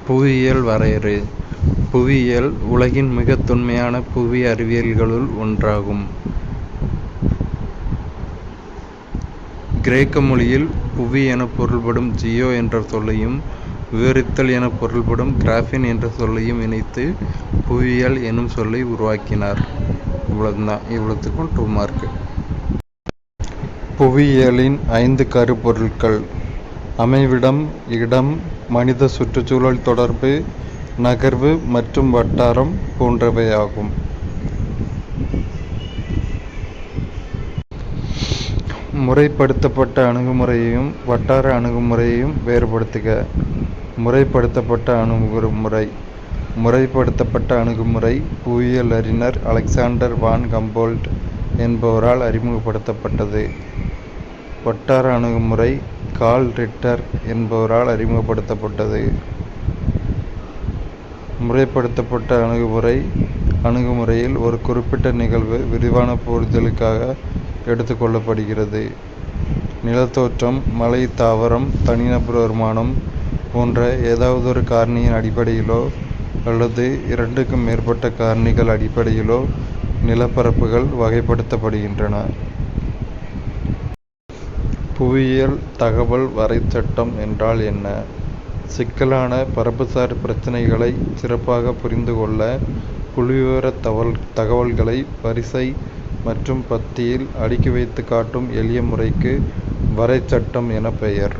புவியியல் வரையறை. புவியியல் உலகின் மிகத் தொன்மையான புவி அறிவியல்களுள் ஒன்றாகும். கிரேக்க மொழியில் புவி எனப் பொருள்படும் ஜியோ என்ற சொல்லையும் விவரித்தல் எனப் பொருள்படும் கிராபின் என்ற சொல்லையும் இணைத்து புவியியல் எனும் சொல்லை உருவாக்கினார். இவ்வளவுத்துக்கும் 2 மார்க். புவியியலின் 5 கருப்பொருள்கள்: அமைவிடம், இடம், மனித சுற்றுச்சூழல் தொடர்பு, நகர்வு மற்றும் வட்டாரம் போன்றவையாகும். முறைப்படுத்தப்பட்ட அணுகுமுறையையும் வட்டார அணுகுமுறையையும் வேறுபடுத்துக. முறைப்படுத்தப்பட்ட அணுகுமுறை. முறைப்படுத்தப்பட்ட அணுகுமுறை புவியியல் அறிஞர் அலெக்சாண்டர் வான் ஹம்போல்ட் என்பவரால் அறிமுகப்படுத்தப்பட்டது. வட்டார அணுகுமுறை கார்ல் ரிட்டர் என்பவரால் அறிமுகப்படுத்தப்பட்டது. முறைப்படுத்தப்பட்ட அணுகுமுறையில் ஒரு குறிப்பிட்ட நிகழ்வு விரிவான புரிதலுக்காக எடுத்துக்கொள்ளப்படுகிறது. நிலத்தோற்றம், மலை, தாவரம், தனிநபர் வருமானம் போன்ற ஏதாவதொரு காரணியின் அடிப்படையிலோ அல்லது 2க்கும் மேற்பட்ட காரணிகள் அடிப்படையிலோ நிலப்பரப்புகள் வகைப்படுத்தப்படுகின்றன. புவியியல் தகவல் வரைச்சட்டம் என்றால் என்ன? சிக்கலான பரப்புசார் பிரச்சினைகளை சிறப்பாக புரிந்து கொள்ள புள்ளிவிவர தகவல்களை வரிசை மற்றும் பத்தியில் அடுக்கி வைத்து காட்டும் எளிய முறைக்கு வரைச்சட்டம் என பெயர்.